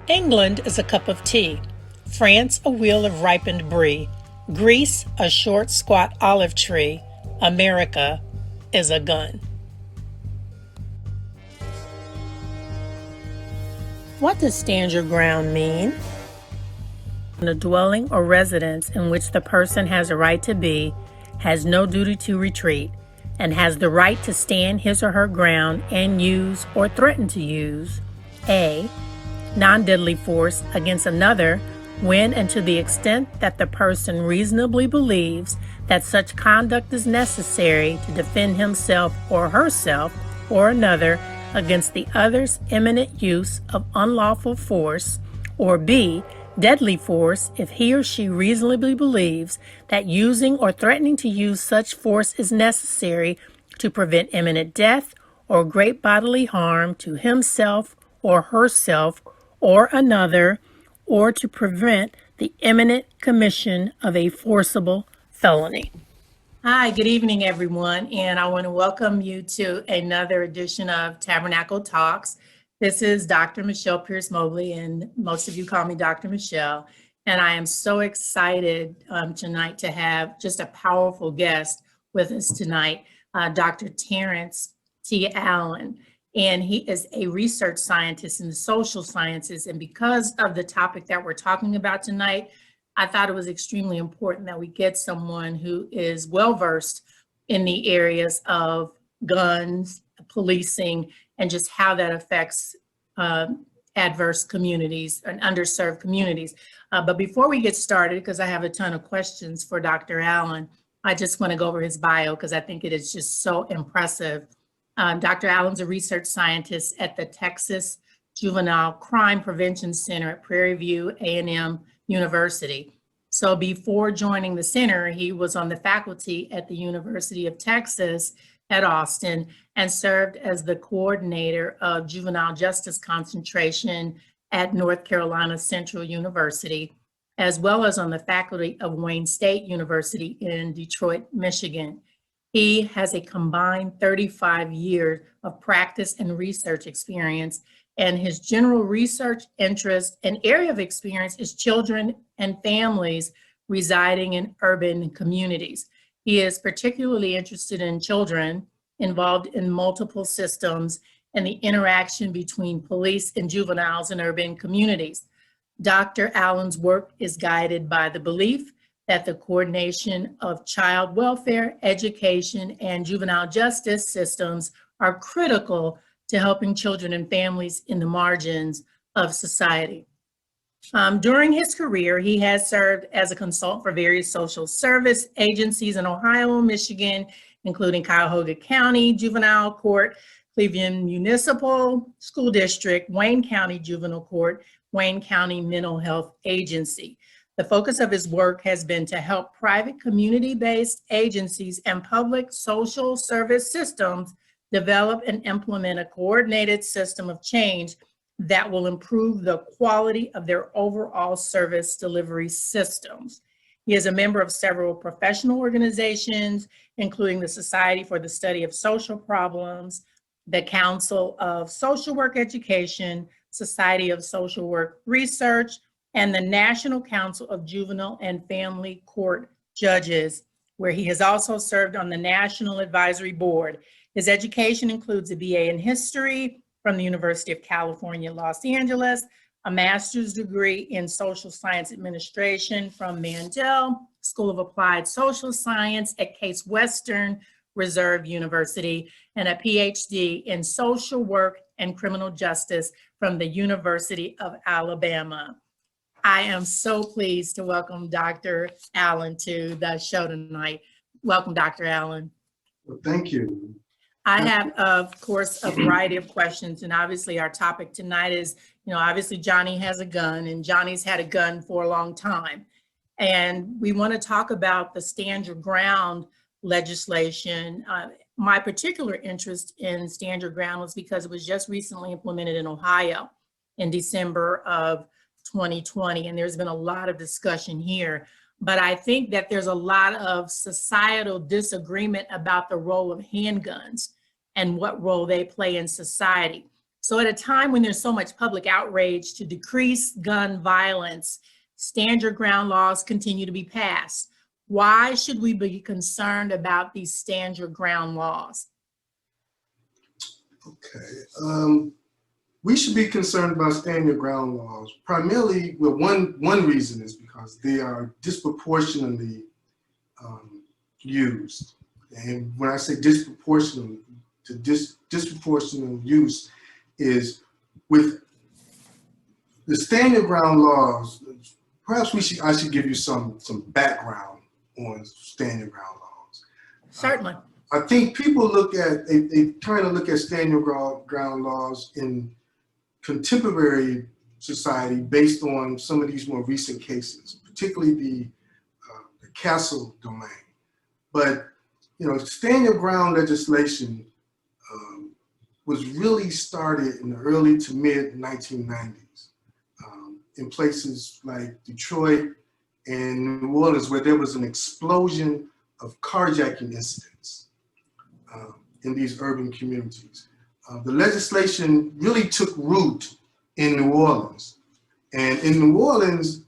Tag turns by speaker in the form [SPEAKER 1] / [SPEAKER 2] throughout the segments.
[SPEAKER 1] England is a cup of tea, France a wheel of ripened brie, Greece a short squat olive tree, America is a gun. What does stand your ground mean? A dwelling or residence in which the person has a right to be, has no duty to retreat, and has the right to stand his or her ground and use or threaten to use A. Non-deadly force against another when and to the extent that the person reasonably believes that such conduct is necessary to defend himself or herself or another against the other's imminent use of unlawful force, or B. Deadly force if he or she reasonably believes that using or threatening to use such force is necessary to prevent imminent death or great bodily harm to himself or herself or another, or to prevent the imminent commission of a forcible felony. Hi, good evening, everyone, and I want to welcome you to another edition of Tabernacle Talks. This is Dr. Michelle Pierce Mobley, and most of you call me Dr. Michelle, and I am so excited tonight to have just a powerful guest with us tonight, Dr. Terrence T. Allen. And he is a research scientist in the social sciences. And because of the topic that we're talking about tonight, I thought it was extremely important that we get someone who is well-versed in the areas of guns, policing, and just how that affects adverse communities and underserved communities. But before we get started, because I have a ton of questions for Dr. Allen, I just want to go over his bio because I think it is just so impressive. Dr. Allen's a research scientist at the Texas Juvenile Crime Prevention Center at Prairie View A&M University. So before joining the center, he was on the faculty at the University of Texas at Austin and served as the coordinator of juvenile justice concentration at North Carolina Central University, as well as on the faculty of Wayne State University in Detroit, Michigan. He has a combined 35 years of practice and research experience, and his general research interest and area of experience is children and families residing in urban communities. He is particularly interested in children involved in multiple systems and the interaction between police and juveniles in urban communities. Dr. Allen's work is guided by the belief that the coordination of child welfare, education, and juvenile justice systems are critical to helping children and families in the margins of society. During his career, he has served as a consultant for various social service agencies in Ohio and Michigan, including Cuyahoga County Juvenile Court, Cleveland Municipal School District, Wayne County Juvenile Court, Wayne County Mental Health Agency. The focus of his work has been to help private community-based agencies and public social service systems develop and implement a coordinated system of change that will improve the quality of their overall service delivery systems. He is a member of several professional organizations, including the Society for the Study of Social Problems, the Council of Social Work Education, Society of Social Work Research, and the National Council of Juvenile and Family Court Judges, where he has also served on the National Advisory Board. His education includes a BA in History from the University of California, Los Angeles, a master's degree in Social Science Administration from Mandel School of Applied Social Science at Case Western Reserve University, and a PhD in Social Work and Criminal Justice from the University of Alabama. I am so pleased to welcome Dr. Allen to the show tonight. Welcome, Dr. Allen.
[SPEAKER 2] Well, thank you.
[SPEAKER 1] I have, of course, a variety of questions, and obviously our topic tonight is, obviously Johnny has a gun, and Johnny's had a gun for a long time. And we want to talk about the Stand Your Ground legislation. My particular interest in Stand Your Ground was because it was just recently implemented in Ohio in December of 2020, and there's been a lot of discussion here. But I think that there's a lot of societal disagreement about the role of handguns and what role they play in society. So at a time when there's so much public outrage to decrease gun violence, stand your ground laws continue to be passed. Why should we be concerned about these stand your ground laws?
[SPEAKER 2] Okay. We should be concerned about stand your ground laws. Primarily, well, one reason is because they are disproportionately used. And when I say disproportionate, disproportionate use is with the stand your ground laws. Perhaps I should give you some background on stand your ground laws.
[SPEAKER 1] Certainly.
[SPEAKER 2] I think people they try to look at stand your ground laws in contemporary society based on some of these more recent cases, particularly the castle domain. But stand your ground legislation was really started in the early to mid 1990s in places like Detroit and New Orleans, where there was an explosion of carjacking incidents in these urban communities. The legislation really took root in New Orleans. And in New Orleans,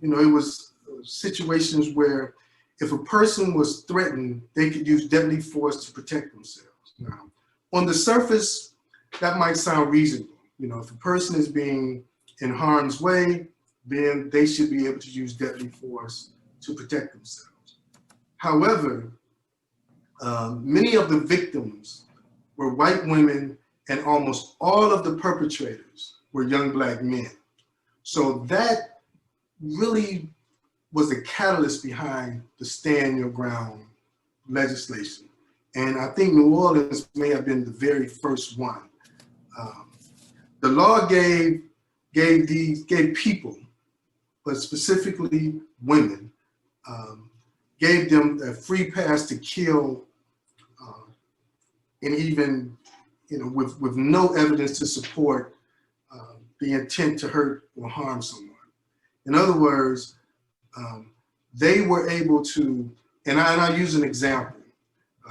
[SPEAKER 2] it was situations where if a person was threatened, they could use deadly force to protect themselves. Now, on the surface, that might sound reasonable. If a person is being in harm's way, then they should be able to use deadly force to protect themselves. However, many of the victims were white women, and almost all of the perpetrators were young Black men. So that really was the catalyst behind the stand your ground legislation. And I think New Orleans may have been the very first one. The law gave people, but specifically women, gave them a free pass to kill, and even with no evidence to support the intent to hurt or harm someone. In other words, they were able to, and I use an example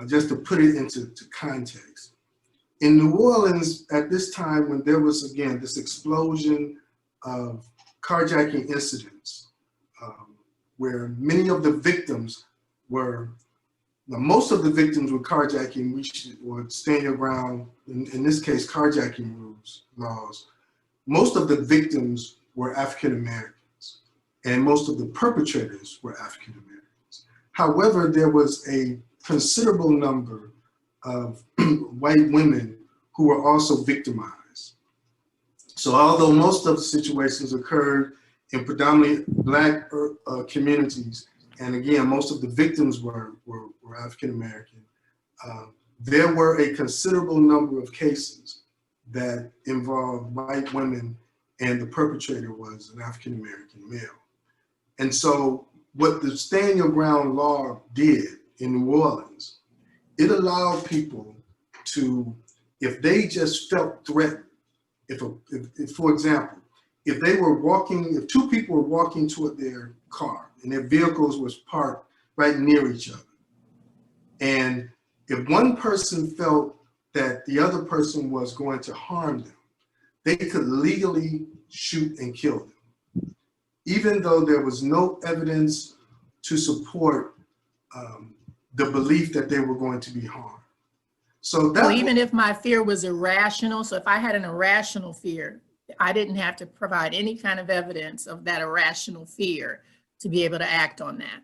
[SPEAKER 2] just to put it into context. In New Orleans, at this time when there was, again, this explosion of carjacking incidents, where many of the victims were, most of the victims were carjacking, or stand your ground, in this case, carjacking laws. Most of the victims were African Americans, and most of the perpetrators were African Americans. However, there was a considerable number of white women who were also victimized. So although most of the situations occurred in predominantly Black communities, and again, most of the victims were African American, there were a considerable number of cases that involved white women, and the perpetrator was an African American male. And so what the stand your ground law did in New Orleans, it allowed people to, if they just felt threatened, if for example, if two people were walking toward their car and their vehicles was parked right near each other, and if one person felt that the other person was going to harm them, they could legally shoot and kill them, even though there was no evidence to support the belief that they were going to be harmed. So
[SPEAKER 1] even if my fear was irrational, so if I had an irrational fear, I didn't have to provide any kind of evidence of that irrational fear to be able to act on that.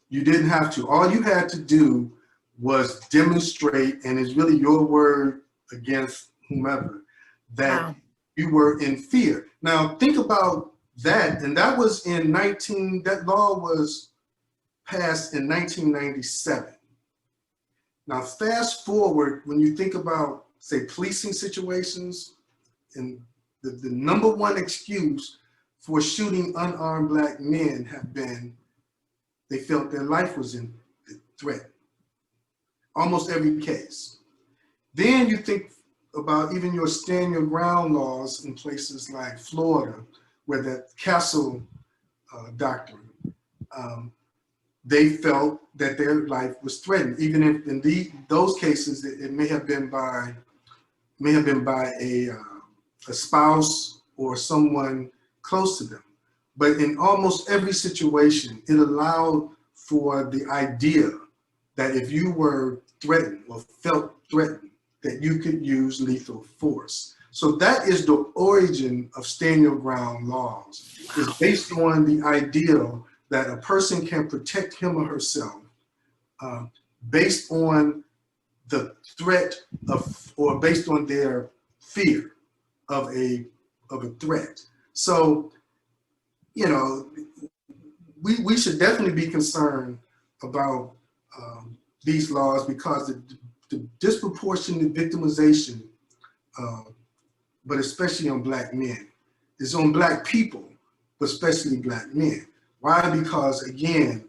[SPEAKER 2] You didn't have to. All you had to do was demonstrate, and it's really your word against whomever, that you were in fear. Now think about that, and that was that law was passed in 1997. Now fast forward, when you think about, say, policing situations, and the number one excuse for shooting unarmed Black men have been they felt their life was in threat. Almost every case. Then you think about even your stand your ground laws in places like Florida, where that castle doctrine, they felt that their life was threatened, even if in those cases it may have been by may have been by a spouse or someone close to them. But in almost every situation, it allowed for the idea that if you were threatened or felt threatened, that you could use lethal force. So that is the origin of stand your ground laws. It's based on the ideal that a person can protect him or herself based on the threat of, or based on their fear of a threat. So, you know, we should definitely be concerned about these laws, because the disproportionate victimization, but especially on Black men, is on Black people, but especially Black men. Why? Because again,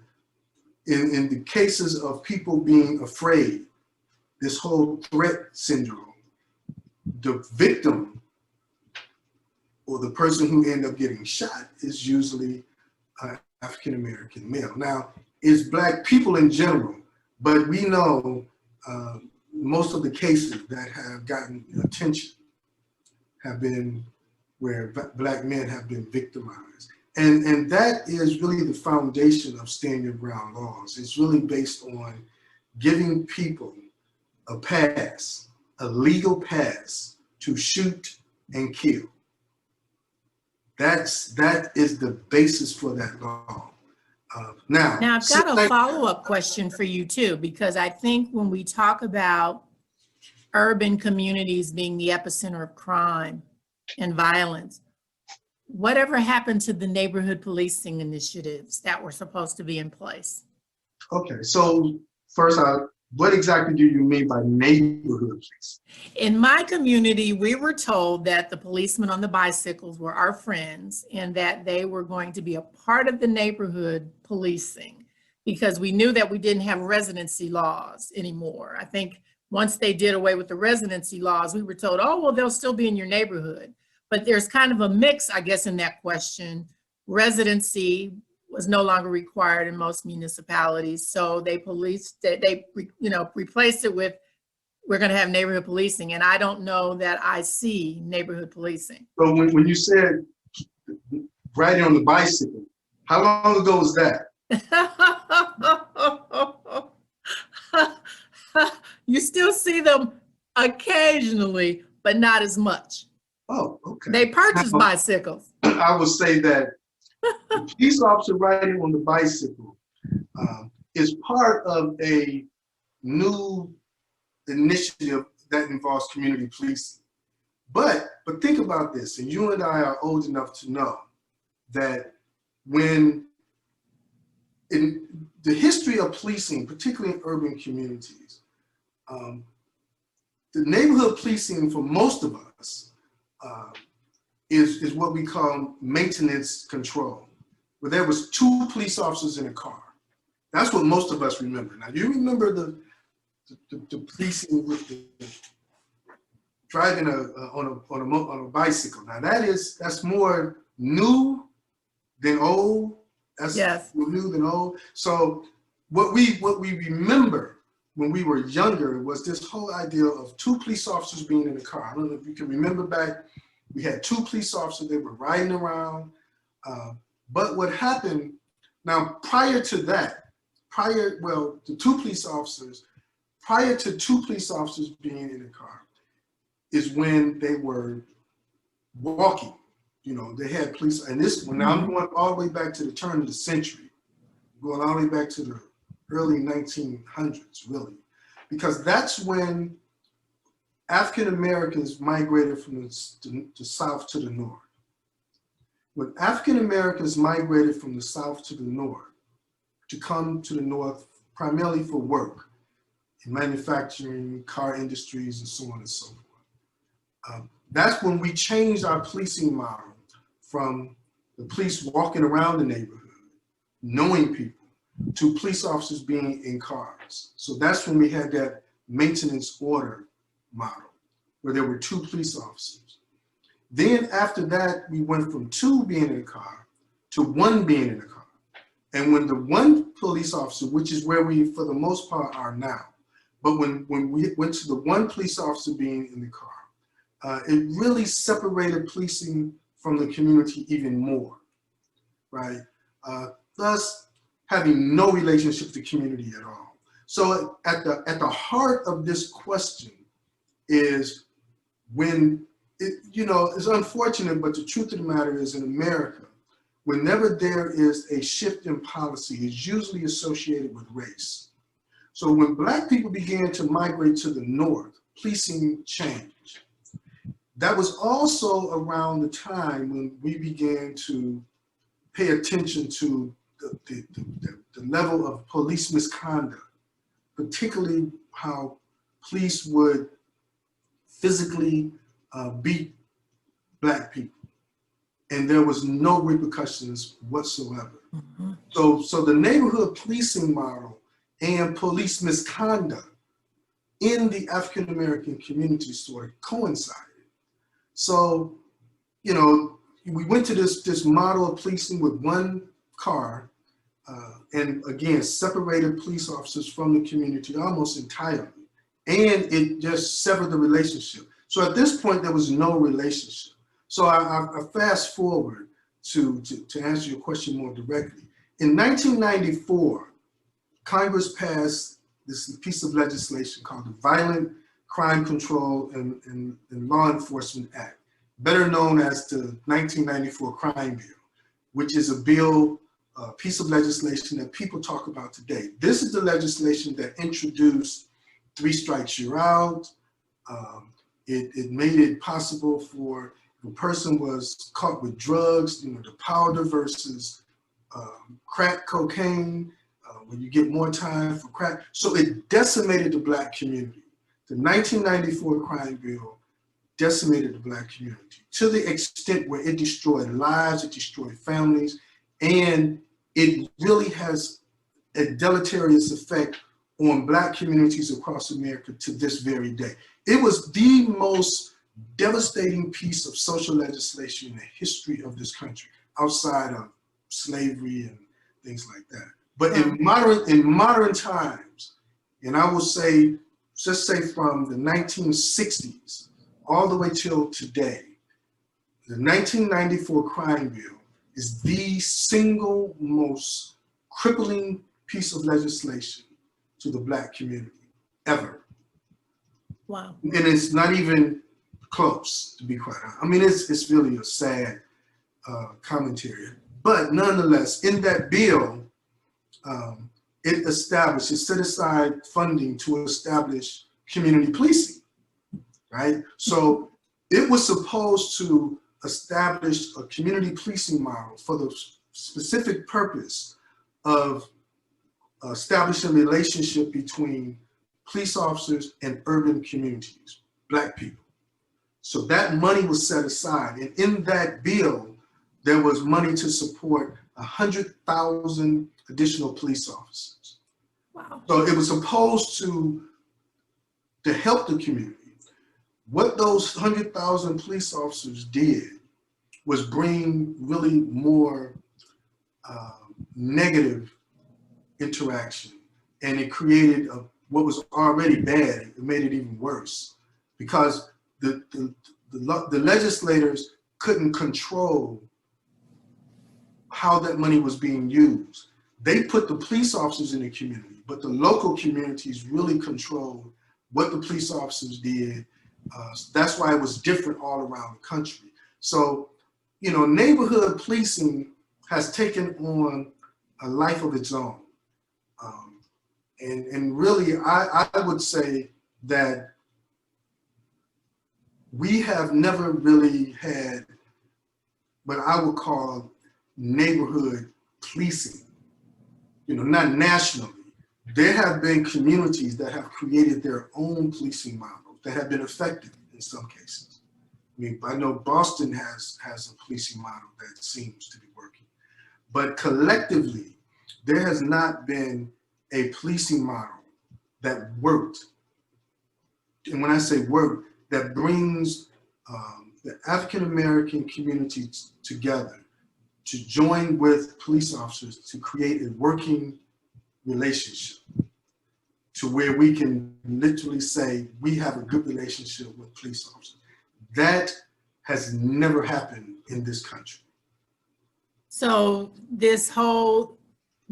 [SPEAKER 2] in the cases of people being afraid, this whole threat syndrome, the victim or the person who ended up getting shot is usually African-American male. Now, it's Black people in general, but we know most of the cases that have gotten attention have been where Black men have been victimized. And that is really the foundation of stand your ground laws. It's really based on giving people a pass, a legal pass to shoot and kill. That is the basis for that law. Now
[SPEAKER 1] I've got a follow-up question for you too, because I think when we talk about urban communities being the epicenter of crime and violence, whatever happened to the neighborhood policing initiatives that were supposed to be in place?
[SPEAKER 2] Okay, so first, what exactly do you mean by neighborhood policing?
[SPEAKER 1] In my community, we were told that the policemen on the bicycles were our friends and that they were going to be a part of the neighborhood policing, because we knew that we didn't have residency laws anymore. I think once they did away with the residency laws, we were told, oh, well, they'll still be in your neighborhood. But there's kind of a mix, I guess, in that question. Residency was no longer required in most municipalities, so they replaced it with, we're going to have neighborhood policing, and I don't know that I see neighborhood policing.
[SPEAKER 2] So when you said riding on the bicycle, how long ago was that?
[SPEAKER 1] You still see them occasionally, but not as much.
[SPEAKER 2] Oh, okay.
[SPEAKER 1] They purchase bicycles.
[SPEAKER 2] I would say that the police officer riding on the bicycle is part of a new initiative that involves community policing. But think about this, and you and I are old enough to know that when in the history of policing, particularly in urban communities, the neighborhood policing for most of us is what we call maintenance control, where there was 2 police officers in a car. That's what most of us remember. Now, you remember the policing with the driving on a bicycle. Now that's more new than old. That's more new than old. So what we remember when we were younger was this whole idea of 2 police officers being in the car. I don't know if you can remember back. We had 2 police officers, they were riding around. But what happened, now prior to that, the 2 police officers, prior to 2 police officers being in the car, is when they were walking. You know, they had police, and this one, now I'm going all the way back to the turn of the century, going all the way back to the early 1900s, really, because that's when African Americans migrated from the south to the north. When African Americans migrated from the south to the north to come to the north primarily for work in manufacturing, car industries, and so on and so forth, that's when we changed our policing model from the police walking around the neighborhood, knowing people, to police officers being in cars. So that's when we had that maintenance order model, where there were 2 police officers. Then after that, we went from 2 being in a car to 1 being in a car. And when the 1 police officer, which is where we, for the most part, are now, but when we went to the 1 police officer being in the car, it really separated policing from the community even more, right? Thus having no relationship to the community at all. So at the heart of this question is when it's unfortunate, but the truth of the matter is in America, whenever there is a shift in policy, it's usually associated with race. So when Black people began to migrate to the North, policing changed. That was also around the time when we began to pay attention to the level of police misconduct, particularly how police would physically beat Black people, and there was no repercussions whatsoever. Mm-hmm. So the neighborhood policing model and police misconduct in the African American community sort of coincided. So, we went to this model of policing with one car, and again, separated police officers from the community almost entirely. And it just severed the relationship. So at this point, there was no relationship. So I fast forward to answer your question more directly. In 1994, Congress passed this piece of legislation called the Violent Crime Control and Law Enforcement Act, better known as the 1994 Crime Bill, which is a piece of legislation that people talk about today. This is the legislation that introduced 3 strikes you're out. It made it possible for if a person was caught with drugs, the powder versus crack cocaine, when you get more time for crack. So it decimated the Black community. The 1994 crime bill decimated the Black community to the extent where it destroyed lives, it destroyed families, and it really has a deleterious effect on Black communities across America to this very day. It was the most devastating piece of social legislation in the history of this country, outside of slavery and things like that. But in modern times, and I will say, just say from the 1960s all the way till today, the 1994 crime bill is the single most crippling piece of legislation to the Black community ever.
[SPEAKER 1] Wow.
[SPEAKER 2] And it's not even close, to be quite honest. I mean, it's really a sad commentary. But nonetheless, in that bill, it set aside funding to establish community policing, right? So it was supposed to establish a community policing model for the specific purpose of establishing a relationship between police officers and urban communities, Black people. So that money was set aside. And in that bill, there was money to support 100,000 additional police officers.
[SPEAKER 1] Wow.
[SPEAKER 2] So it was supposed to help the community. What those 100,000 police officers did was bring really more negative interaction, and it created what was already bad. It made it even worse because the legislators couldn't control how that money was being used. They put the police officers in the community, but the local communities really controlled what the police officers did. That's why it was different all around the country. So, neighborhood policing has taken on a life of its own. And really, I would say that we have never really had what I would call neighborhood policing, not nationally. There have been communities that have created their own policing models that have been effective in some cases. I mean, I know Boston has a policing model that seems to be working, but collectively, there has not been a policing model that worked. And when I say work, that brings the African American community together to join with police officers to create a working relationship to where we can literally say we have a good relationship with police officers. That has never happened in this country.
[SPEAKER 1] So this whole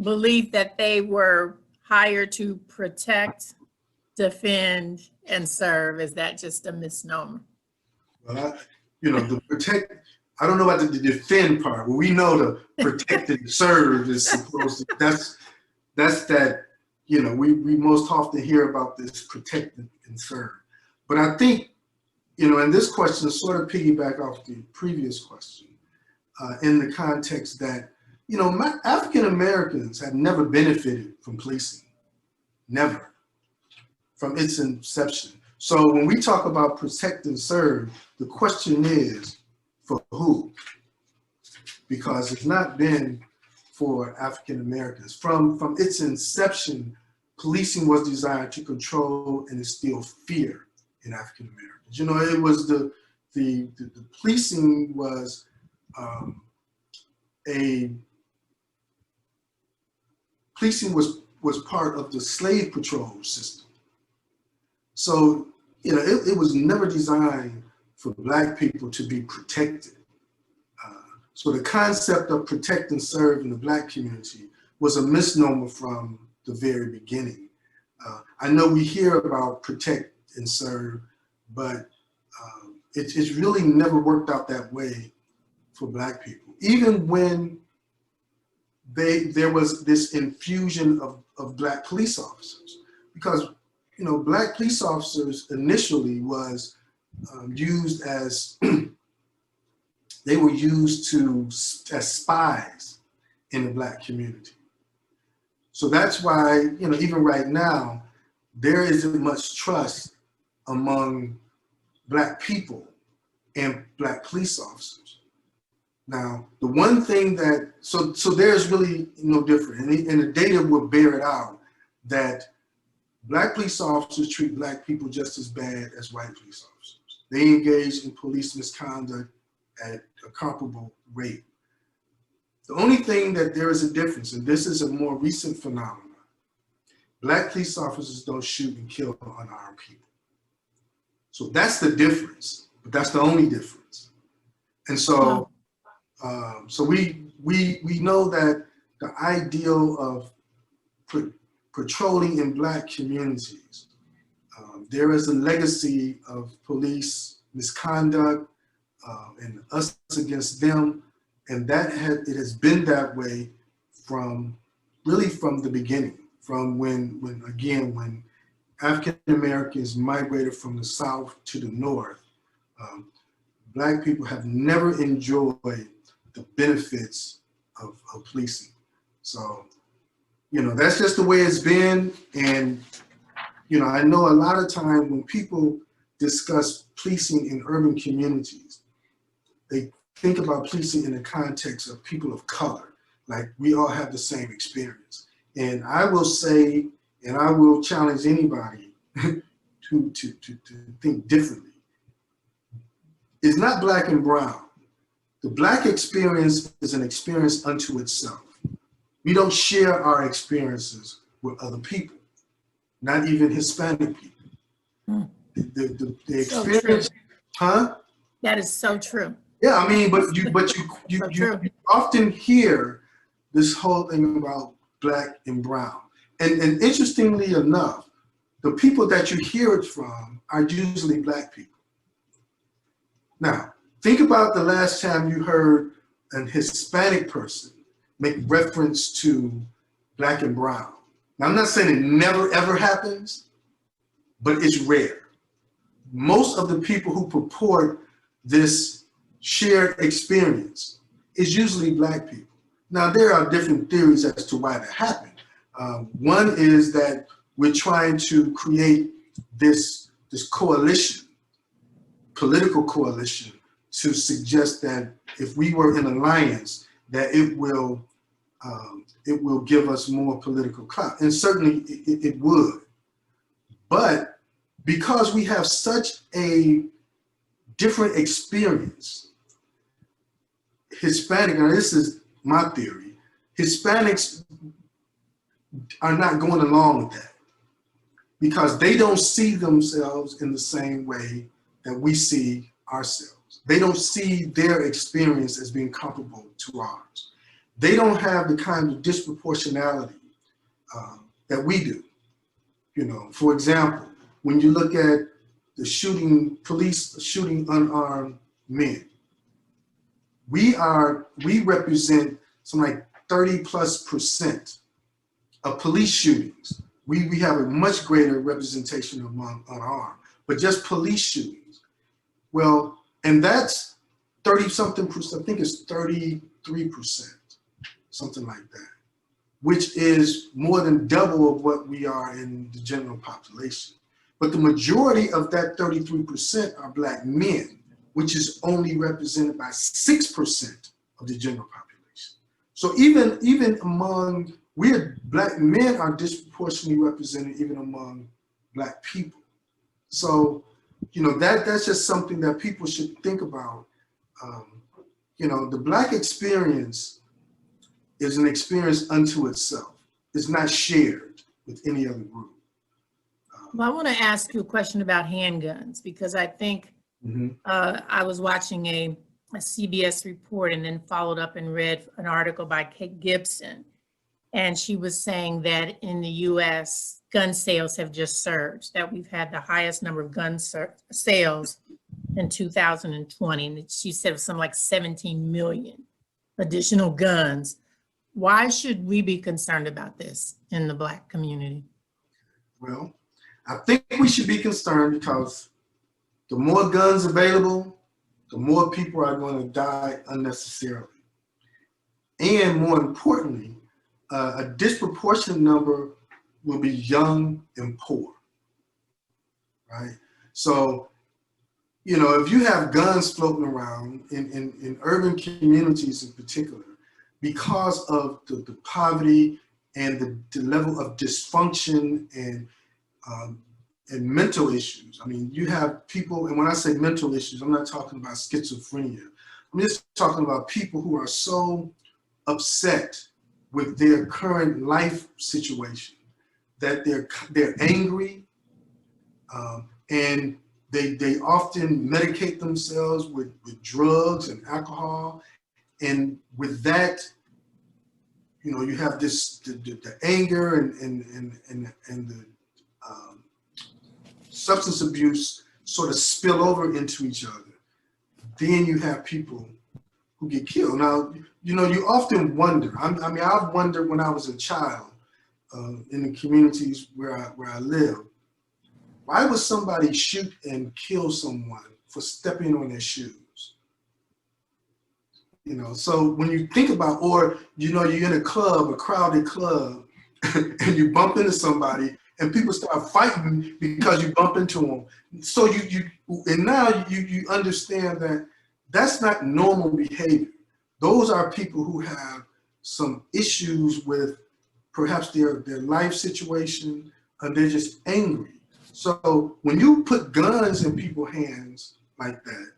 [SPEAKER 1] belief that they were hired to protect, defend, and serve, is that just a misnomer?
[SPEAKER 2] Well, the protect, I don't know about the defend part, but we know the protect and serve is supposed to, that's that, we most often hear about this protect and serve. But I think, and this question sort of piggyback off the previous question, in the context that, African Americans have never benefited from policing, never, from its inception. So when we talk about protect and serve, the question is, for who? Because it's not been for African Americans. From its inception, policing was designed to control and instill fear in African Americans. It was the policing was policing was part of the slave patrol system. So, it was never designed for Black people to be protected. So the concept of protect and serve in the Black community was a misnomer from the very beginning. I know we hear about protect and serve, but it's really never worked out that way for Black people. Even when there was this infusion of Black police officers, because Black police officers initially was used as they were used as spies in the Black community. So that's why even right now there isn't much trust among Black people and Black police officers. Now, the one thing that so there's really no different, and the data will bear it out that Black police officers treat Black people just as bad as white police officers. They engage in police misconduct at a comparable rate. The only thing that there is a difference, and this is a more recent phenomenon, Black police officers don't shoot and kill unarmed people. So that's the difference, but that's the only difference. And so, so we know that the ideal of patrolling in Black communities, there is a legacy of police misconduct and us against them, and that it has been that way from the beginning, from when African Americans migrated from the South to the North. Black people have never enjoyed the benefits of policing. So, that's just the way it's been. And, I know a lot of time when people discuss policing in urban communities, they think about policing in the context of people of color, like we all have the same experience. And I will say, and I will challenge anybody to think differently. It's not Black and brown. The Black experience is an experience unto itself. We don't share our experiences with other people, not even Hispanic people. The experience,
[SPEAKER 1] so
[SPEAKER 2] huh?
[SPEAKER 1] That is so true.
[SPEAKER 2] Yeah, I mean, but you often hear this whole thing about Black and brown. And interestingly enough, the people that you hear it from are usually Black people. Now, think about the last time you heard an Hispanic person make reference to Black and brown. Now, I'm not saying it never ever happens, but it's rare. Most of the people who purport this shared experience is usually Black people. Now, there are different theories as to why that happened. One is that we're trying to create this coalition, political coalition, to suggest that if we were in alliance, that it will give us more political clout, and certainly it would. But because we have such a different experience, Hispanic, and this is my theory, Hispanics are not going along with that because they don't see themselves in the same way that we see ourselves. They don't see their experience as being comparable to ours. They don't have the kind of disproportionality that we do. You know, for example, when you look at the police shooting unarmed men, we represent something like 30+% of police shootings. We have a much greater representation among unarmed, but just police shootings. Well, and that's 30-something%, I think it's 33%, something like that, which is more than double of what we are in the general population. But the majority of that 33% are Black men, which is only represented by 6% of the general population. So even among, Black men are disproportionately represented even among Black people. So, you know, that's just something that people should think about. You know, the Black experience is an experience unto itself. It's not shared with any other group.
[SPEAKER 1] Well, I want to ask you a question about handguns, because I think I was watching a CBS report and then followed up and read an article by Kate Gibson. And she was saying that in the US, gun sales have just surged, that we've had the highest number of gun sales in 2020. And she said it was something like 17 million additional guns. Why should we be concerned about this in the Black community?
[SPEAKER 2] Well, I think we should be concerned because the more guns available, the more people are going to die unnecessarily. And more importantly, a disproportionate number will be young and poor, right? So, you know, if you have guns floating around in urban communities in particular, because of the poverty and the level of dysfunction and mental issues. I mean, you have people, and when I say mental issues, I'm not talking about schizophrenia. I'm just talking about people who are so upset with their current life situation that they're angry, and they often medicate themselves with drugs and alcohol. And with that, you know, you have this the anger and the substance abuse sort of spill over into each other. Then you have people who get killed. Now, you know, you often wonder. I mean, I've wondered when I was a child in the communities where I live, why would somebody shoot and kill someone for stepping on their shoes? You know, so when you think about, or, you know, you're in a club, a crowded club, and you bump into somebody and people start fighting because you bump into them. So and now you understand that that's not normal behavior. Those are people who have some issues with perhaps their life situation, and they're just angry. So when you put guns in people's hands like that,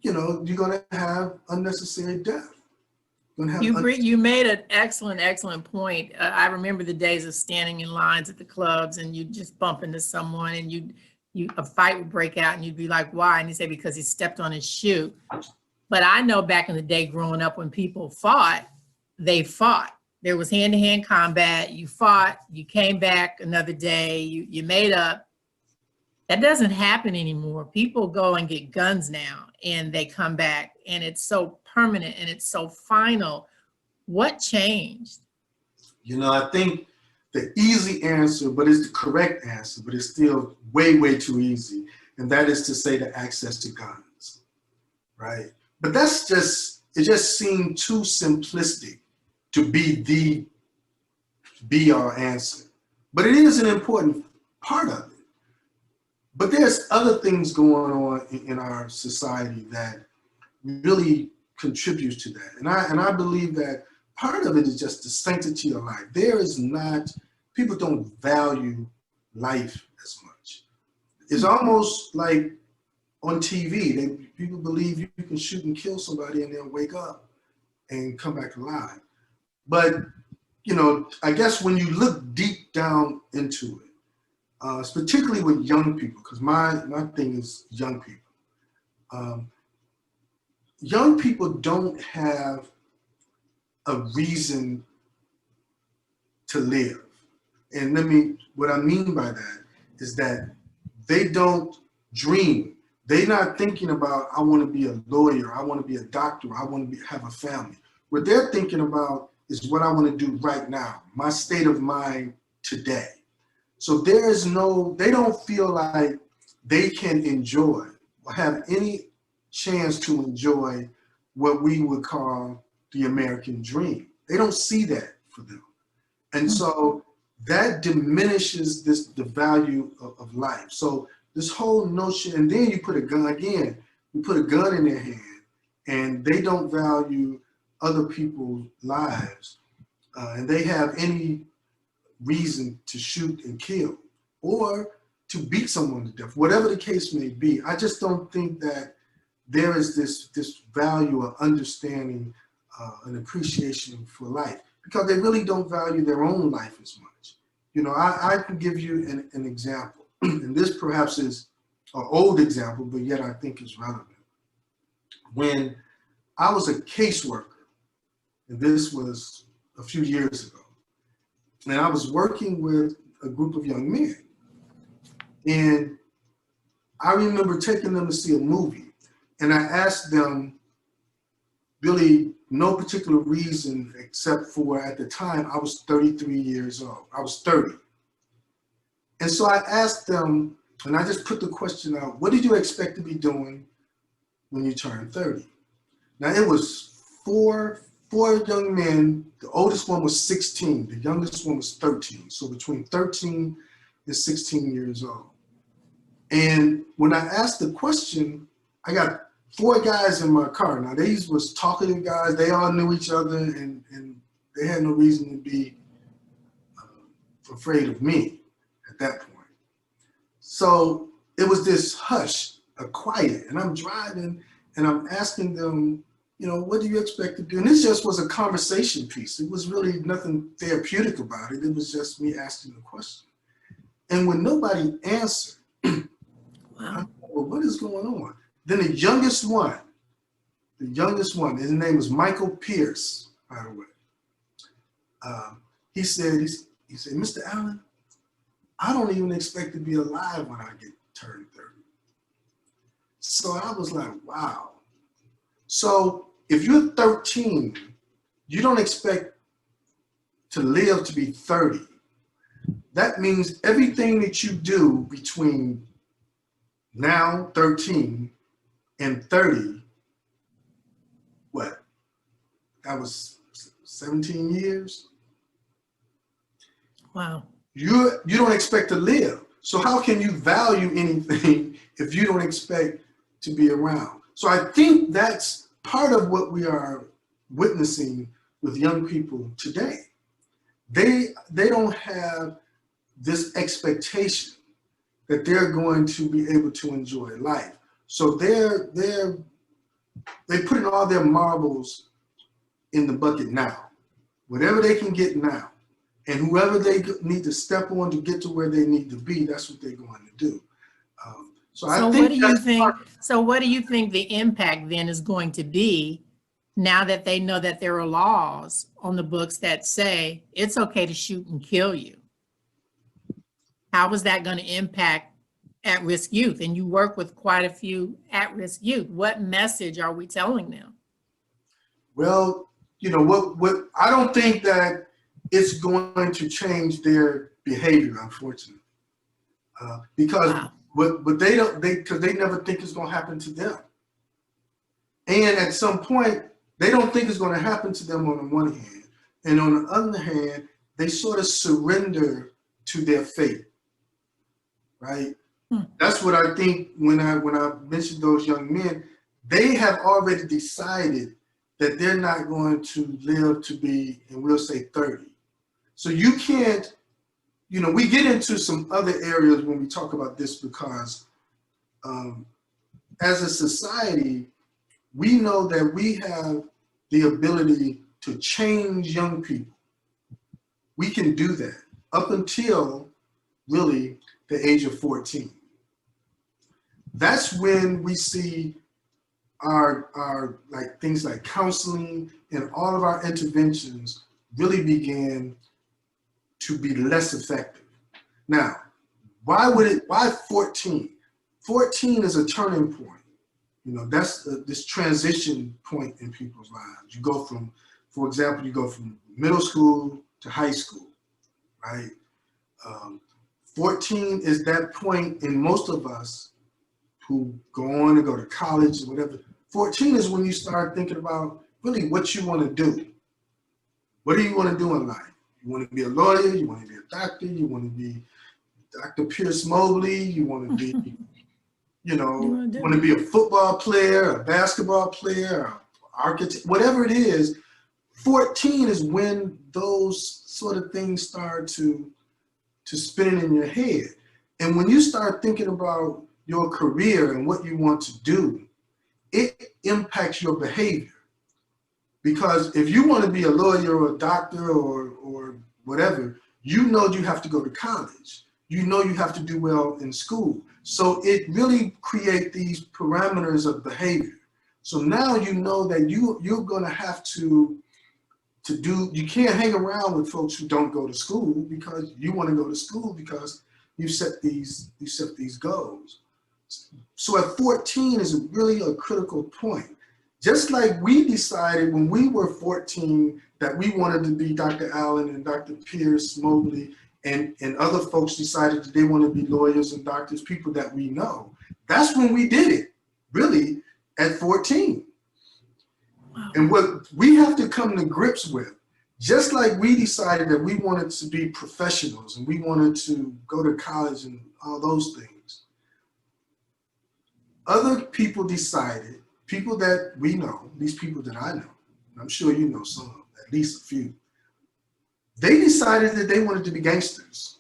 [SPEAKER 2] you know, you're going to have unnecessary death.
[SPEAKER 1] You made an excellent point. I remember the days of standing in lines at the clubs and you just bump into someone and a fight would break out and you'd be like, why? And you say, because he stepped on his shoe. But I know back in the day growing up when people fought, they fought. There was hand-to-hand combat. You fought, you came back another day, you made up. That doesn't happen anymore. People go and get guns now and they come back and it's so permanent and it's so final. What changed?
[SPEAKER 2] You know, I think the easy answer, but it's the correct answer, but it's still way too easy. And that is to say the access to guns, right? But it just seemed too simplistic to be the be-all answer. But it is an important part of it. But there's other things going on in our society that really contributes to that. And I believe that part of it is just the sanctity of life. People don't value life as much. It's almost like on TV, people believe you can shoot and kill somebody and they'll wake up and come back alive. But, you know, I guess when you look deep down into it, particularly with young people, because my thing is young people. Young people don't have a reason to live. And what I mean by that is that they don't dream. They're not thinking about, I want to be a lawyer, I want to be a doctor, I want to have a family. What they're thinking about is what I want to do right now, my state of mind today. So they don't feel like they can enjoy or have any chance to enjoy what we would call the American dream. They don't see that for them. And so that diminishes the value of life. So this whole notion, and then you put a gun in their hand, and they don't value other people's lives, and they have any reason to shoot and kill or to beat someone to death, whatever the case may be. I just don't think that there is this value of understanding and appreciation for life, because they really don't value their own life as much. You know, I can give you an example, and this perhaps is an old example, but yet I think is relevant. When I was a caseworker, and this was a few years ago, and I was working with a group of young men, and I remember taking them to see a movie, and I asked them, really no particular reason except for, at the time, I was 33 years old. I was 30. And so I asked them, and I just put the question out, what did you expect to be doing when you turn 30? Now, it was four young men. The oldest one was 16. The youngest one was 13. So between 13 and 16 years old. And when I asked the question, I got 4 guys in my car. Now, these was talkative guys. They all knew each other, and they had no reason to be afraid of me at that point. So it was this hush, a quiet, and I'm driving, and I'm asking them, you know, what do you expect to do? And this just was a conversation piece. It was really nothing therapeutic about it. It was just me asking the question. And when nobody answered, wow. I thought, well, what is going on? Then the youngest one, his name was Michael Pierce, by the way. He said, Mr. Allen, I don't even expect to be alive when I get turned 30. So I was like, wow. So if you're 13, you don't expect to live to be 30. That means everything that you do between now, 13, and 30, what? That was 17 years.
[SPEAKER 1] Wow.
[SPEAKER 2] You don't expect to live. So how can you value anything if you don't expect to be around? So I think that's part of what we are witnessing with young people today. They don't have this expectation that they're going to be able to enjoy life. So they're putting all their marbles in the bucket now, whatever they can get now. And whoever they need to step on to get to where they need to be, that's what they're going to do. So what
[SPEAKER 1] do you think the impact then is going to be now that they know that there are laws on the books that say it's okay to shoot and kill you? How is that going to impact at-risk youth? And you work with quite a few at-risk youth. What message are we telling them?
[SPEAKER 2] Well, you know, what I don't think that it's going to change their behavior, unfortunately, because wow. But they never think it's going to happen to them, and at some point they don't think it's going to happen to them on the one hand, and on the other hand, they sort of surrender to their fate, right? That's what I think when I mentioned those young men, they have already decided that they're not going to live to be, and we'll say 30. So you can't, you know, we get into some other areas when we talk about this because as a society, we know that we have the ability to change young people. We can do that up until really the age of 14. That's when we see our like things like counseling and all of our interventions really begin to be less effective. Now, why 14? 14 is a turning point. You know, that's this transition point in people's lives. You go from, for example, you go from middle school to high school, right? 14 is that point in most of us who go on to go to college or whatever. 14 is when you start thinking about really what you want to do. What do you want to do in life? You want to be a lawyer, you want to be a doctor, you want to be Dr. Pierce Mobley, you want to be, you want to be a football player, a basketball player, an architect, whatever it is. 14 is when those sort of things start to spin in your head. And when you start thinking about your career and what you want to do, it impacts your behavior. Because if you want to be a lawyer or a doctor or whatever, you know you have to go to college. You know you have to do well in school. So it really creates these parameters of behavior. So now you know that you're going to have to do, you can't hang around with folks who don't go to school because you want to go to school because you set these goals. So at 14 is really a critical point. Just like we decided when we were 14 that we wanted to be Dr. Allen and Dr. Pierce Mobley, and other folks decided that they want to be lawyers and doctors, people that we know. That's when we did it, really, at 14. Wow. And what we have to come to grips with, just like we decided that we wanted to be professionals and we wanted to go to college and all those things, other people decided, people that we know, these people that I know, and I'm sure you know some, at least a few, they decided that they wanted to be gangsters.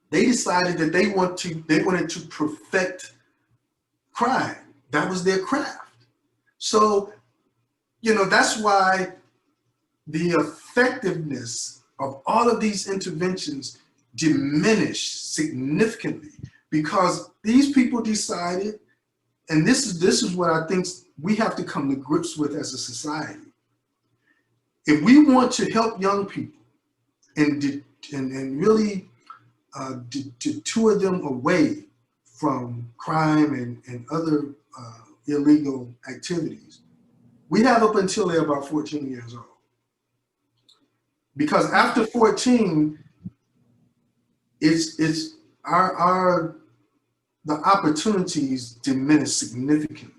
[SPEAKER 2] They decided that they wanted to perfect crime. That was their craft. So, that's why the effectiveness of all of these interventions diminished significantly because these people decided, and this is what I think we have to come to grips with as a society. If we want to help young people and really deter them away from crime and other illegal activities, we have up until they're about 14 years old. Because after 14, it's the opportunities diminish significantly.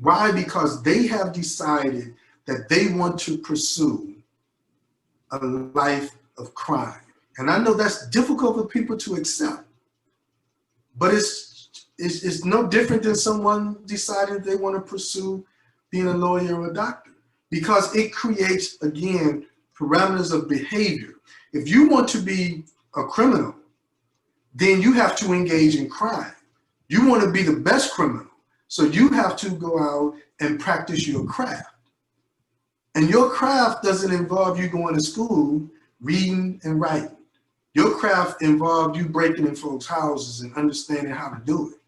[SPEAKER 2] Why? Because they have decided that they want to pursue a life of crime. And I know that's difficult for people to accept, but it's no different than someone deciding they want to pursue being a lawyer or a doctor, because it creates, again, parameters of behavior. If you want to be a criminal, then you have to engage in crime. You want to be the best criminal, so you have to go out and practice your craft. And your craft doesn't involve you going to school, reading and writing. Your craft involves you breaking in folks' houses and understanding how to do it.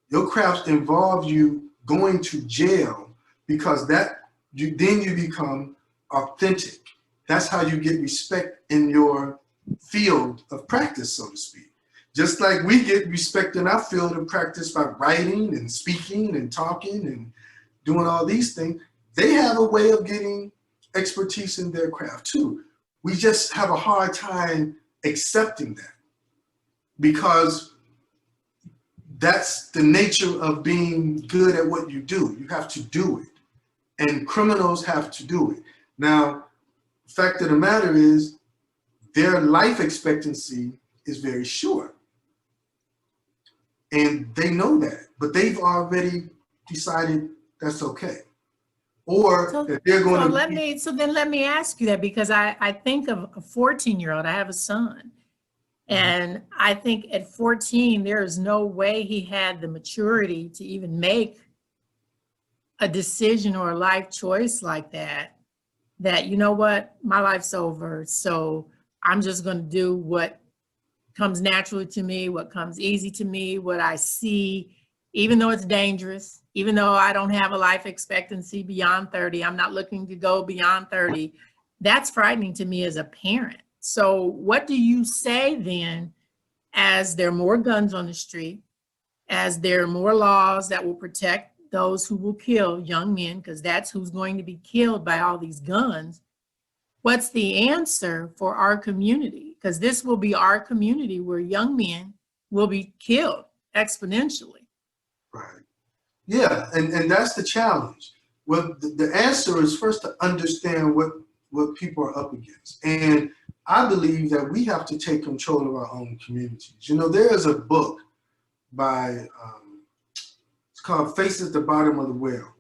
[SPEAKER 2] Your craft involves you going to jail because then you become authentic. That's how you get respect in your field of practice, so to speak. Just like we get respect in our field of practice by writing and speaking and talking and doing all these things, they have a way of getting expertise in their craft too. We just have a hard time accepting that because that's the nature of being good at what you do. You have to do it. And criminals have to do it. Now, the fact of the matter is their life expectancy is very short. And they know that, but they've already decided that's okay. Or that they're going to.
[SPEAKER 1] So then let me ask you that, because I think of a 14-year-old, I have a son. And I think at 14, there is no way he had the maturity to even make a decision or a life choice like that, you know what, my life's over. So I'm just going to do what, comes naturally to me, what comes easy to me, what I see, even though it's dangerous, even though I don't have a life expectancy beyond 30, I'm not looking to go beyond 30. That's frightening to me as a parent. So what do you say then, as there are more guns on the street, as there are more laws that will protect those who will kill young men, because that's who's going to be killed by all these guns? What's the answer for our community? Because this will be our community where young men will be killed exponentially.
[SPEAKER 2] Right. Yeah, and that's the challenge. Well, the answer is first to understand what people are up against. And I believe that we have to take control of our own communities. You know, there is a book by, it's called Faces at the Bottom of the Well.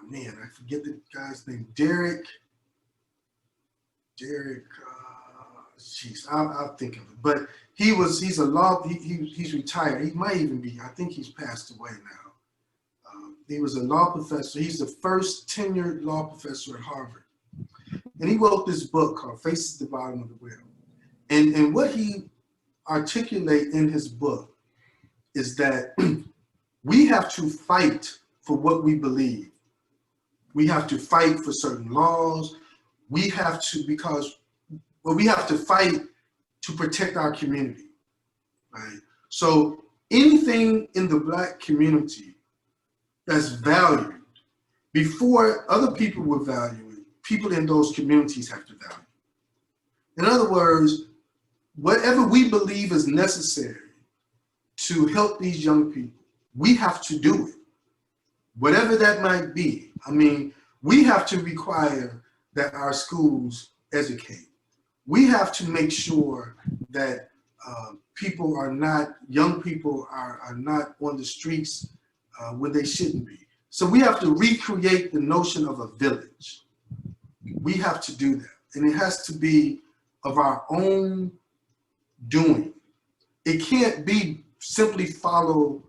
[SPEAKER 2] Man, I forget the guy's name. Derek, I'll think of it. But he's retired. He might even be, I think he's passed away now. He was a law professor. He's the first tenured law professor at Harvard. And he wrote this book called Faces at the Bottom of the Well. And what he articulates in his book is that we have to fight for what we believe. We have to fight for certain laws. We have to fight to protect our community, right? So anything in the Black community that's valued, before other people will value it, people in those communities have to value it. In other words, whatever we believe is necessary to help these young people, we have to do it. Whatever that might be. I mean, we have to require that our schools educate. We have to make sure that young people are not on the streets when they shouldn't be. So we have to recreate the notion of a village. We have to do that. And it has to be of our own doing. It can't be simply follow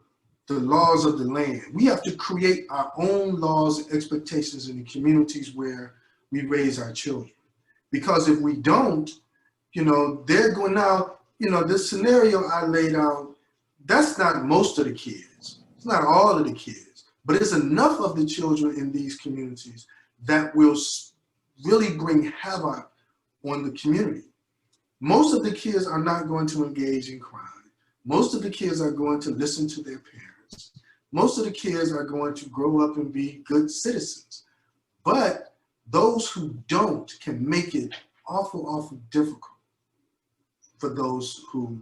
[SPEAKER 2] the laws of the land. We have to create our own laws and expectations in the communities where we raise our children. Because if we don't, they're going now, this scenario I laid out, that's not most of the kids. It's not all of the kids, but it's enough of the children in these communities that will really bring havoc on the community. Most of the kids are not going to engage in crime. Most of the kids are going to listen to their parents. Most of the kids are going to grow up and be good citizens. But those who don't can make it awful difficult for those who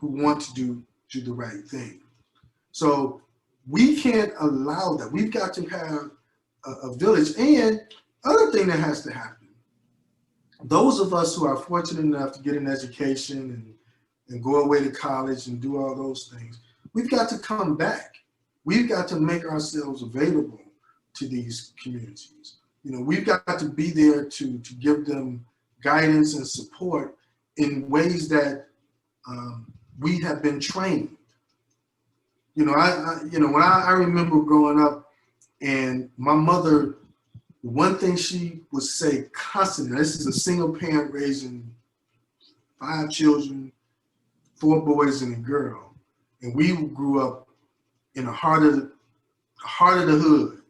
[SPEAKER 2] want to do the right thing. So we can't allow that. We've got to have a village. And other thing that has to happen, those of us who are fortunate enough to get an education and go away to college and do all those things, we've got to come back. We've got to make ourselves available to these communities. We've got to be there to give them guidance and support in ways that we have been trained. When I remember growing up, and my mother, one thing she would say constantly, this is a single parent raising 5 children, 4 boys and a girl, and we grew up in the heart of the hood.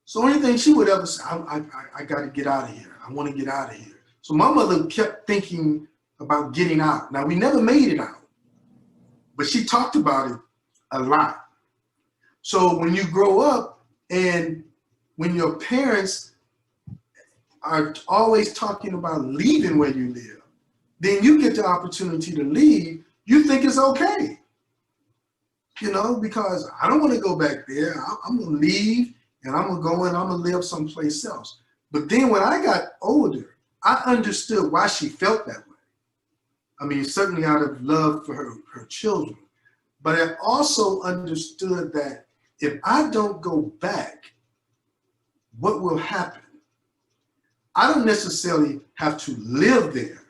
[SPEAKER 2] So the only thing she would ever say, I got to get out of here. I want to get out of here. So my mother kept thinking about getting out. Now, we never made it out, but she talked about it a lot. So when you grow up and when your parents are always talking about leaving where you live, then you get the opportunity to leave, you think it's okay. Because I don't want to go back there. I'm going to leave and I'm going to go and I'm going to live someplace else. But then when I got older, I understood why she felt that way. I mean, certainly out of love for her children. But I also understood that if I don't go back, what will happen? I don't necessarily have to live there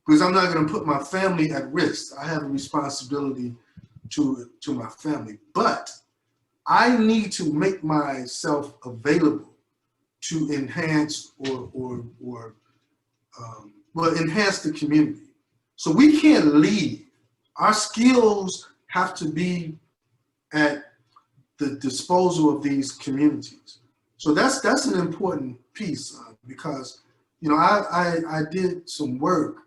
[SPEAKER 2] because I'm not going to put my family at risk. I have a responsibility to my family, but I need to make myself available to enhance or will enhance the community. So we can't leave. Our skills have to be at the disposal of these communities. So that's an important piece because, you know, I did some work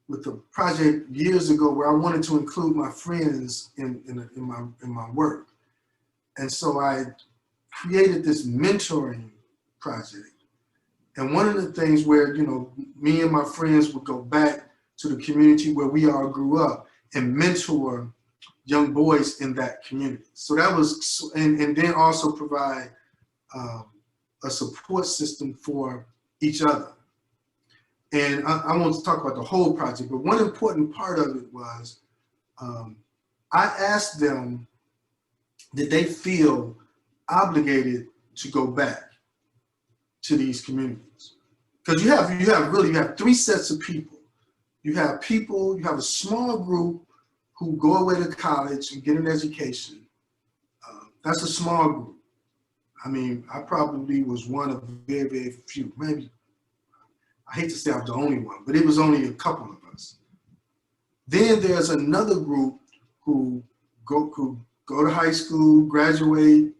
[SPEAKER 2] with a project years ago where I wanted to include my friends in my work. And so I created this mentoring project. And one of the things where, you know, me and my friends would go back to the community where we all grew up and mentor young boys in that community. So that was, and then also provide a support system for each other. And I want to talk about the whole project, but one important part of it was I asked them, did they feel obligated to go back to these communities? Because you have three sets of people. You have a small group who go away to college and get an education. That's a small group. I mean, I probably was one of very, very few. Maybe, I hate to say I was the only one, but it was only a couple of us. Then there's another group who go to high school, graduate.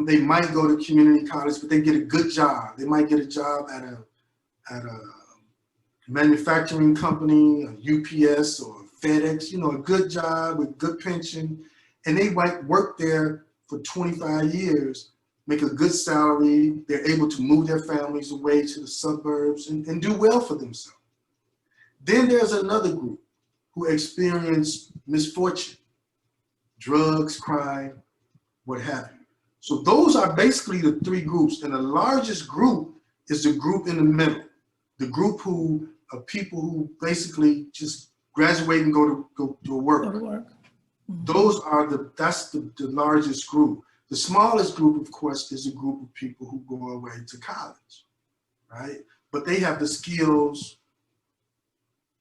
[SPEAKER 2] They might go to community college, but they get a good job. They might get a job at a manufacturing company, a UPS or FedEx, you know, a good job with good pension. And they might work there for 25 years, make a good salary. They're able to move their families away to the suburbs and do well for themselves. Then there's another group who experience misfortune, drugs, crime, what have you. So those are basically the three groups. And the largest group is the group in the middle, the group of people who basically just graduate and go to work. Mm-hmm. That's the largest group. The smallest group, of course, is a group of people who go away to college, right? But they have the skills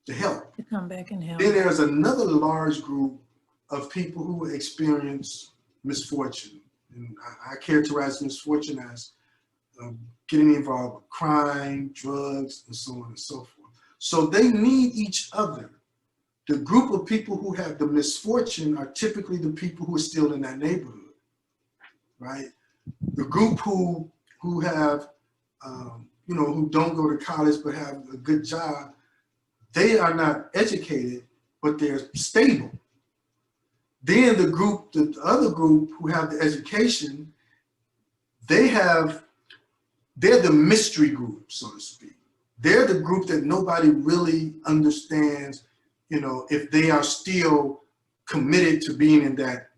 [SPEAKER 2] to help.
[SPEAKER 1] To come back and help.
[SPEAKER 2] Then there's another large group of people who experience misfortune. And I characterize misfortune as getting involved with crime, drugs, and so on and so forth. So they need each other. The group of people who have the misfortune are typically the people who are still in that neighborhood, right? The group who have, who don't go to college but have a good job, they are not educated, but they're stable. Then the other group who have the education, they're the mystery group, so to speak. They're the group that nobody really understands, you know, if they are still committed to being in that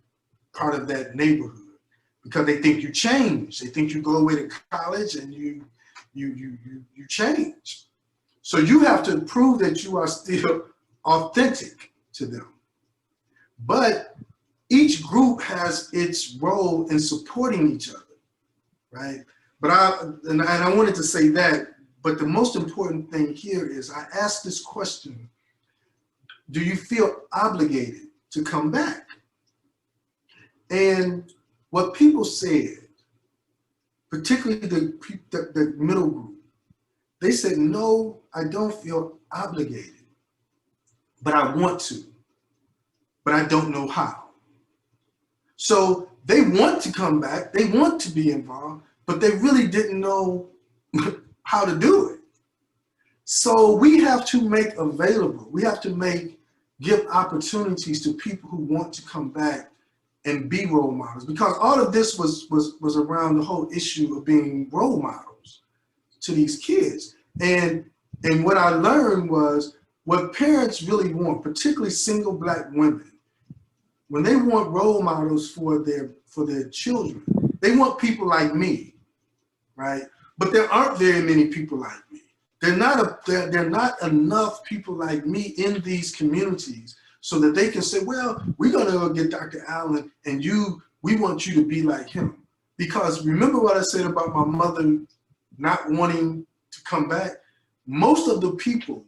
[SPEAKER 2] part of that neighborhood, because they think you change. They think you go away to college and you change. So you have to prove that you are still authentic to them. But each group has its role in supporting each other, right? But I wanted to say that, but the most important thing here is I asked this question: do you feel obligated to come back? And what people said, particularly the middle group, they said, no, I don't feel obligated, but I want to, but I don't know how. So they want to come back, they want to be involved, but they really didn't know how to do it. So we have to make available, give opportunities to people who want to come back and be role models, because all of this was around the whole issue of being role models to these kids. And what I learned was what parents really want, particularly single Black women, when they want role models for their children, they want people like me, right? But there aren't very many people like me. There are not enough people like me in these communities so that they can say, well, we're gonna go get Dr. Allen and we want you to be like him. Because remember what I said about my mother not wanting to come back? Most of the people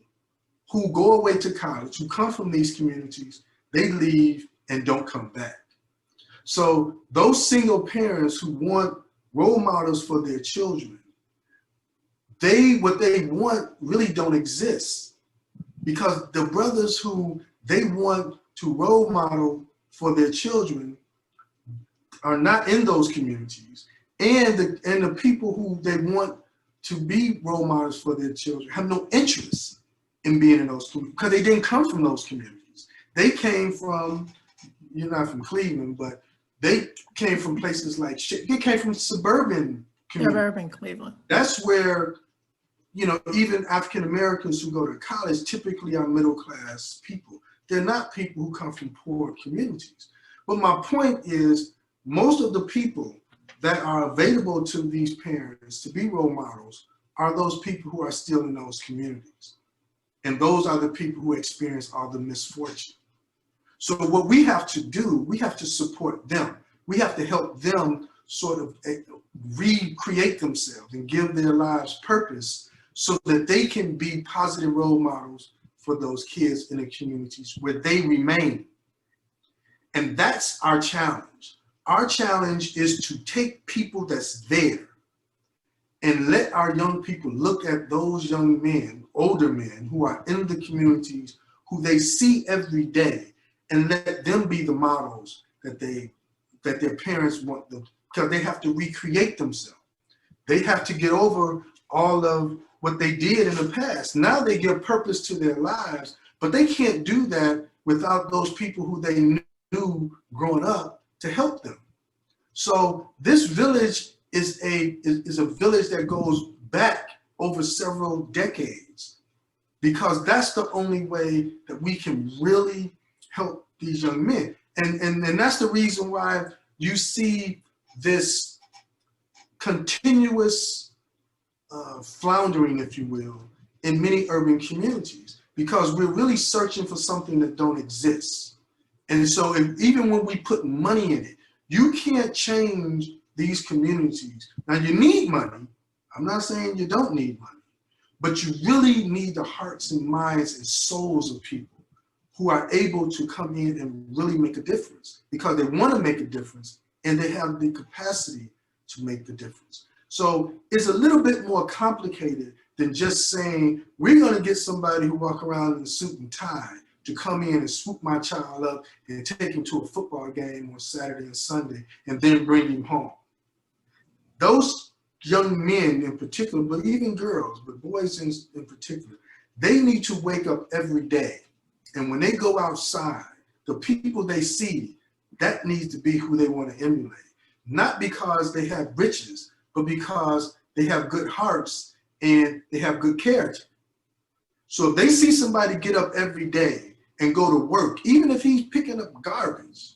[SPEAKER 2] who go away to college, who come from these communities, they leave and don't come back. So those single parents who want role models for their children, what they want really don't exist, because the brothers who they want to role model for their children are not in those communities, and the people who they want to be role models for their children have no interest in being in those communities because they didn't come from those communities. They came from, you're not from Cleveland, but they came from places like, they came from suburban communities.
[SPEAKER 1] Suburban Cleveland.
[SPEAKER 2] That's where, you know, even African Americans who go to college typically are middle class people. They're not people who come from poor communities. But my point is, most of the people that are available to these parents to be role models are those people who are still in those communities. And those are the people who experience all the misfortune. So what we have to do, we have to support them. We have to help them sort of recreate themselves and give their lives purpose so that they can be positive role models for those kids in the communities where they remain. And that's our challenge. Our challenge is to take people that's there and let our young people look at those young men, older men who are in the communities, who they see every day, and let them be the models that their parents want them, because they have to recreate themselves. They have to get over all of what they did in the past. Now they give purpose to their lives, but they can't do that without those people who they knew growing up to help them. So this village is a village that goes back over several decades, because that's the only way that we can really help these young men. And that's the reason why you see this continuous floundering, if you will, in many urban communities, because we're really searching for something that don't exist. And so even when we put money in it, you can't change these communities. Now you need money. I'm not saying you don't need money, but you really need the hearts and minds and souls of people who are able to come in and really make a difference, because they want to make a difference and they have the capacity to make the difference. So it's a little bit more complicated than just saying, we're going to get somebody who walk around in a suit and tie to come in and swoop my child up and take him to a football game on Saturday and Sunday and then bring him home. Those young men in particular, but even girls, but boys in particular, they need to wake up every day. And when they go outside, the people they see, that needs to be who they want to emulate. Not because they have riches, but because they have good hearts and they have good character. So if they see somebody get up every day and go to work, even if he's picking up garbage,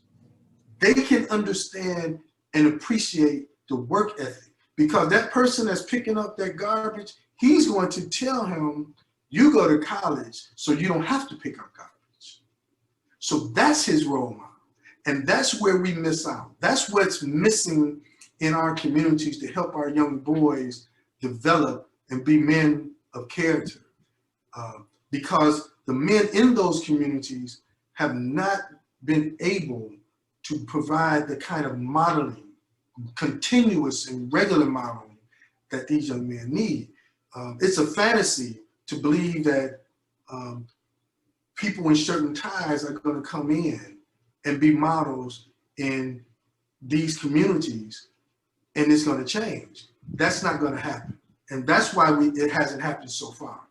[SPEAKER 2] they can understand and appreciate the work ethic, because that person that's picking up that garbage, he's going to tell him, you go to college so you don't have to pick up garbage. So that's his role model. And that's where we miss out. That's what's missing in our communities to help our young boys develop and be men of character. Because the men in those communities have not been able to provide the kind of modeling, continuous and regular modeling that these young men need. It's a fantasy to believe that people in shirt and ties are going to come in and be models in these communities and it's going to change. That's not going to happen. And that's why it hasn't happened so far.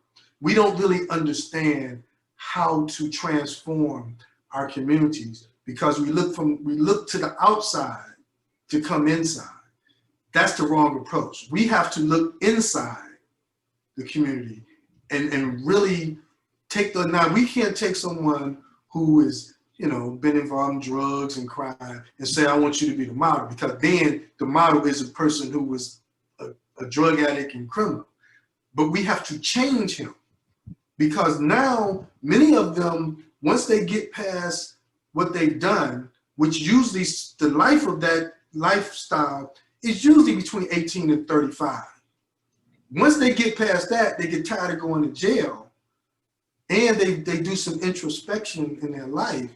[SPEAKER 2] We don't really understand how to transform our communities because we look to the outside to come inside. That's the wrong approach. We have to look inside the community and really now we can't take someone who is, been involved in drugs and crime and say, I want you to be the model, because then the model is a person who was a drug addict and criminal. But we have to change him, because now many of them, once they get past what they've done, which usually the life of that lifestyle is usually between 18 and 35. Once they get past that, they get tired of going to jail and they do some introspection in their life.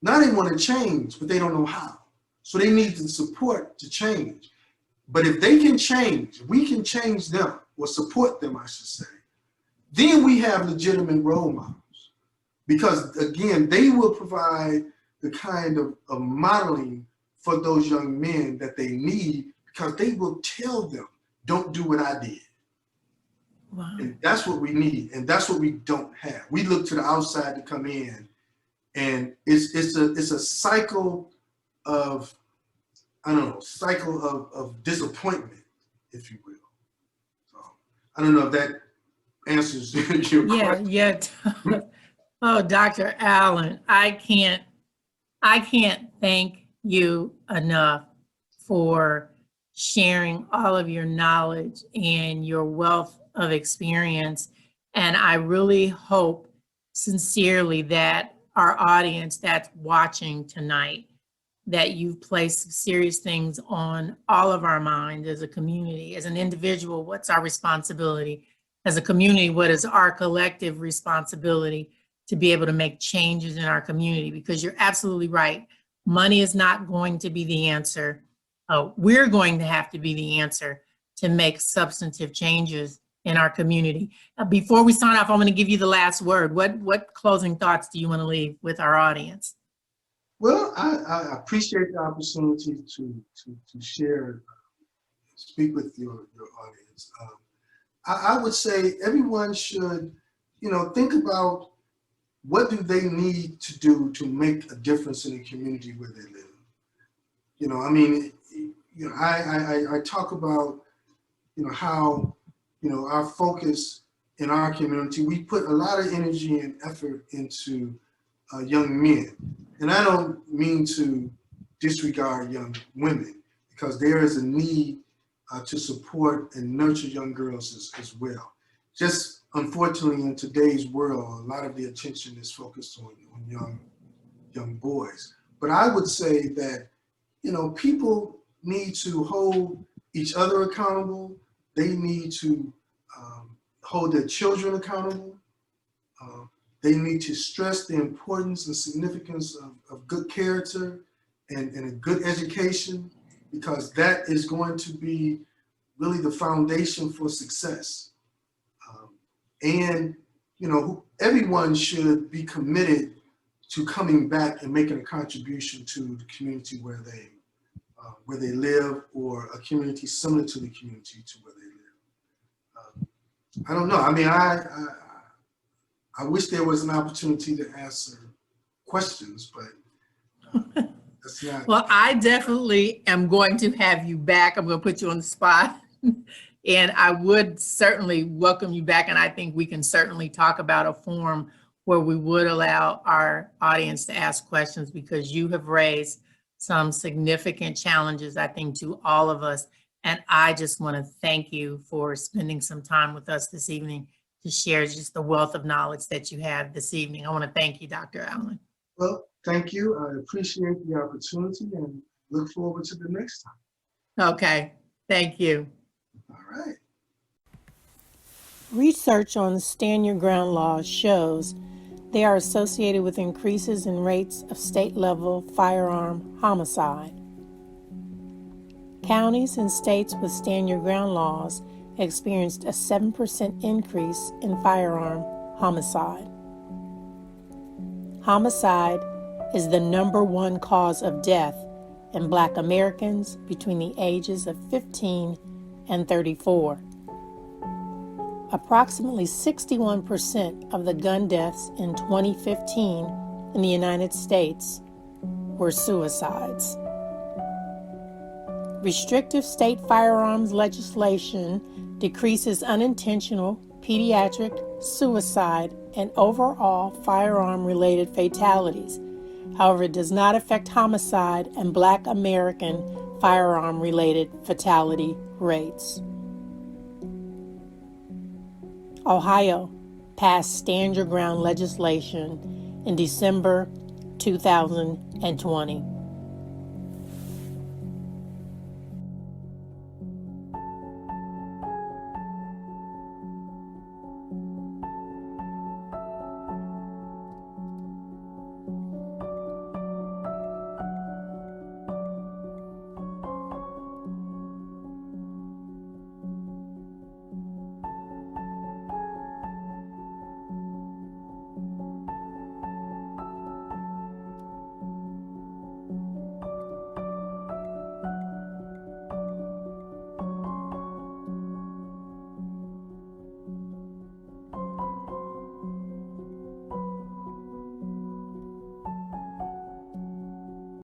[SPEAKER 2] Now they want to change, but they don't know how. So they need the support to change. But if they can change, we can change them. or support them, I should say, then we have legitimate role models. Because again, they will provide the kind of modeling for those young men that they need, because they will tell them, don't do what I did.
[SPEAKER 1] Wow.
[SPEAKER 2] And that's what we need. And that's what we don't have. We look to the outside to come in, and it's a cycle of, I don't know, of disappointment, if you will. So I don't know if that answers your question.
[SPEAKER 1] Yeah. Oh, Dr. Allen, I can't thank you enough for sharing all of your knowledge and your wealth of experience. And I really hope sincerely that our audience that's watching tonight, that you've placed serious things on all of our minds as a community. As an individual, what's our responsibility? As a community, what is our collective responsibility to be able to make changes in our community? Because you're absolutely right. Money is not going to be the answer. We're going to have to be the answer to make substantive changes in our community. Before we sign off, I'm going to give you the last word. What closing thoughts do you want to leave with our audience?
[SPEAKER 2] Well, I appreciate the opportunity to share, speak with your audience. I would say everyone should, think about what do they need to do to make a difference in the community where they live. I talk about, how, our focus in our community, we put a lot of energy and effort into young men. And I don't mean to disregard young women, because there is a need to support and nurture young girls as well. Just unfortunately, in today's world, a lot of the attention is focused on young boys. But I would say that, people need to hold each other accountable. They need to hold their children accountable. They need to stress the importance and significance of good character and a good education, because that is going to be really the foundation for success. And everyone should be committed to coming back and making a contribution to the community where they live, or a community similar to the community to where they live. I don't know. I mean, I wish there was an opportunity to answer questions, but that's not.
[SPEAKER 1] Well, I definitely am going to have you back. I'm going to put you on the spot. And I would certainly welcome you back. And I think we can certainly talk about a forum where we would allow our audience to ask questions, because you have raised some significant challenges, I think, to all of us. And I just want to thank you for spending some time with us this evening to share just the wealth of knowledge that you have this evening. I want to thank you, Dr. Allen.
[SPEAKER 2] Well, thank you. I appreciate the opportunity and look forward to the next time.
[SPEAKER 1] Okay, thank you.
[SPEAKER 2] All right.
[SPEAKER 1] Research on the Stand Your Ground laws shows they are associated with increases in rates of state-level firearm homicide. Counties and states with Stand Your Ground laws experienced a 7% increase in firearm homicide. Homicide is the #1 cause of death in Black Americans between the ages of 15 and 34. Approximately 61% of the gun deaths in 2015 in the United States were suicides. Restrictive state firearms legislation decreases unintentional pediatric suicide and overall firearm-related fatalities. However, it does not affect homicide and Black American firearm-related fatality rates. Ohio passed Stand Your Ground legislation in December 2020.